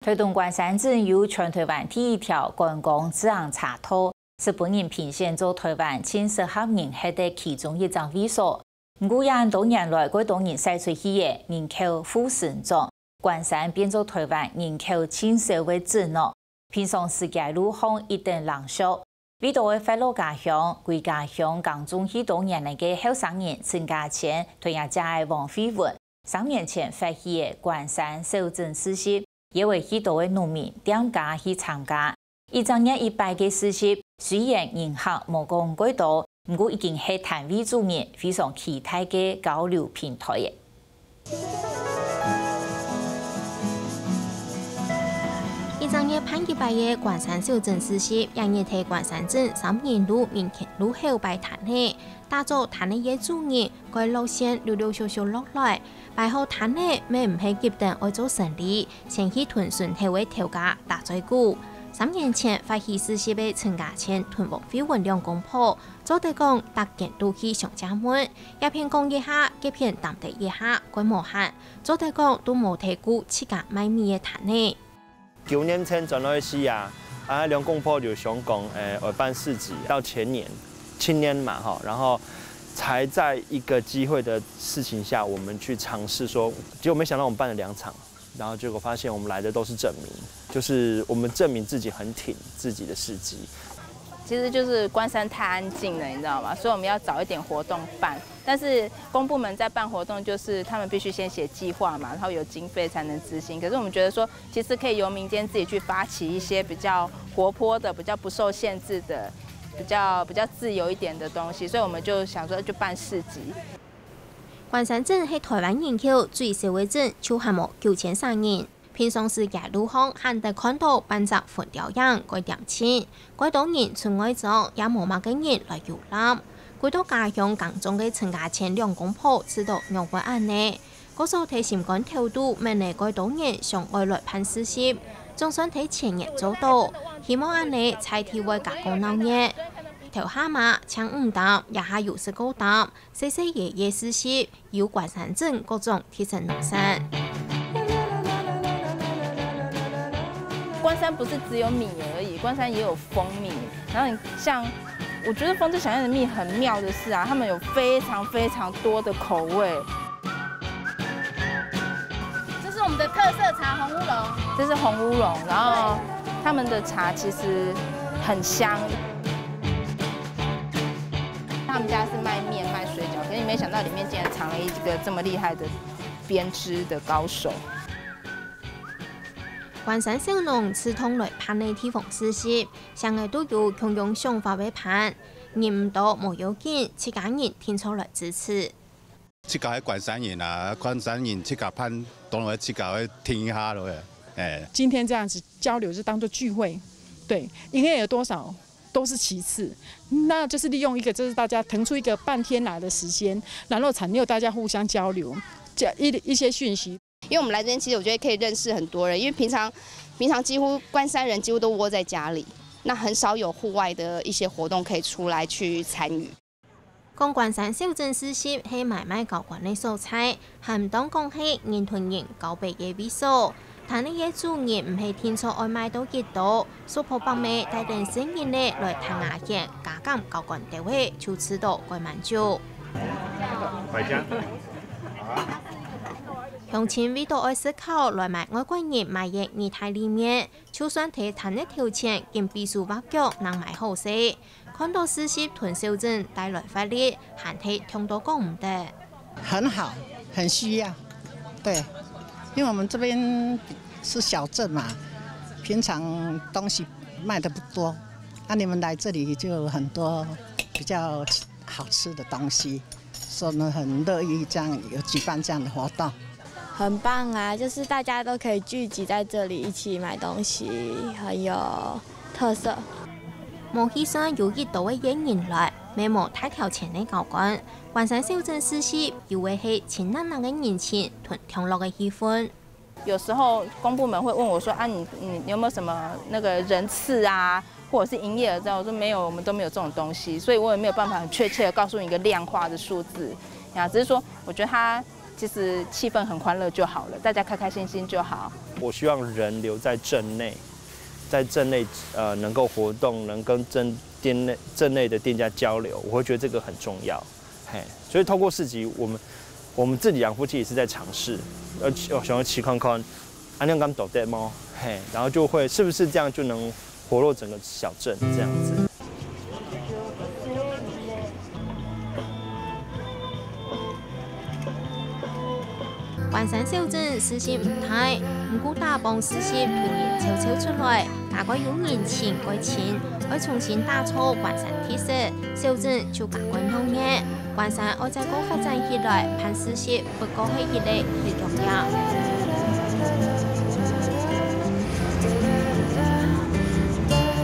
推动关山镇由全台湾第一条观光自然茶道，是本人评选做台湾前10名黑的其中一张会所。不过，也多年来，该当人晒出去的人口负成长，关山变做台湾人口前10位之内，偏上世界路况一定冷缩。为到的回老家乡、归家乡当中许多年来的后生人陈家谦同也家的王飞文，3年前发起的关山守镇实习。也为许多的农民点假去参加，一整年100个实习，虽然人客无讲几多，不过已经是摊位主人非常期待的交流平台嘅。一整年盼100个关山守镇实习，让人睇关山镇3年路民权路后摆摊呢，打造摊的业主人，该路线陆陆续续落来。摆好摊呢，咩唔係急等愛做生意，先去屯順體位調價打最股。3年前發起實習嘅陳家謙屯王飛雲兩公婆，做地講搭建都去上家門，一片講一下，一片淡地一下，規模限，做地講都冇睇過自家賣米嘅攤呢。9年前轉來西亞，兩公婆就想講我辦市集，到前年青年嘛哈，然後。才在一个机会的事情下，我们去尝试说，结果没想到我们办了2场，然后结果发现我们来的都是证明，就是我们证明自己很挺自己的事迹。其实就是关山太安静了，你知道吗？所以我们要找一点活动办。但是公部门在办活动，就是他们必须先写计划嘛，然后有经费才能执行。可是我们觉得说，其实可以由民间自己去发起一些比较活泼的、比较不受限制的。比较自由一点的东西，所以我们就想说就办市集。关山镇係台灣人口最少嘅鎮，就係冇9300人。平常時嘅路況，限得看到辦隻分雕樣該點錢，該多人出外走，也冇乜嘅人來遊覽。歸到家鄉耕種嘅陳家謙兩公婆知道讓佢安呢，嗰時候睇心肝跳度，明嚟該多人上外來辦事業。總算睇前年做到，希望安尼才體會加工鬧熱。頭下馬搶5擔，也下有時高擔，細細爺爺實習，有關山鎮各種提升農山。關山不是只有米而已，關山也有蜂蜜。然後你像，我覺得風之小燕的蜜很妙的是啊，他們有非常非常多的口味。我们的特色茶红乌龙，这是红乌龙，然后他们的茶其实很香。他们家是卖面卖水饺，可是你没想到里面竟然藏了一个这么厉害的编织的高手。關山小農刺通來辦嘅地方實習，成日都有共用想法嘅辦，認唔到冇要緊，自家人聽出來支持。這個係關山人啊，關山人這個攀，當然這個會聽一下咯。今天這樣子交流就當作聚會，對，營業額多少都是其次，那就是利用一個，就是大家騰出一個半天來的時間，然後產六大家互相交流，一些訊息。因為我們來這邊，其實我覺得可以認識很多人，因為平常幾乎關山人幾乎都窩在家裡，那很少有戶外的一些活動可以出來去參與。講關山小鎮實習係買賣交關嘅素材，係唔當講係人團人交備嘅位數，但呢嘢主人唔係天錯愛買到幾多，蘇婆伯妹帶定新人咧來談牙嘢，加減交關地位就知道該滿足。鄉親為到愛思考來買外國人買嘢二態裡面，就算睇談嘅條件，兼必須挖腳能買好些。看到實習屯小鎮帶來發力，閒睇聽到講唔得。很好，很需要，對，因為我們這邊是小鎮嘛，平常東西賣得不多，你們來這裡就有很多比較好吃的東西，所以呢很樂意這樣有舉辦這樣的活動。很棒啊，就是大家都可以聚集在這裡一起買東西，很有特色。冇犧牲有幾多嘅人來，沒冇太條錢嘅交關。關山小鎮實習要為係前難難嘅年輕同同樂嘅氣氛。有時候公部門會問我說啊，你有沒有什麼那個人次啊，或者是營業額這樣？我說沒有，我們都沒有這種東西，所以我也沒有辦法很確切的告訴你一個量化的數字。只是說我覺得它就是气氛很欢乐就好了，大家开开心心就好。我希望人留在镇内，在镇内能够活动，能跟镇内的店家交流，我会觉得这个很重要。嘿，所以透过市集，我们自己养夫妻也是在尝试，想要骑看看，安亮刚抖 demo， 嘿，然后就会是不是这样就能活络整个小镇这样子。关山小镇事先唔大，唔过大帮事先突然悄出来，大概有年前改前，要重新打造关山特色，小镇就加关通嘅。关山要再个发展起来，盼事先不过系起来最重要。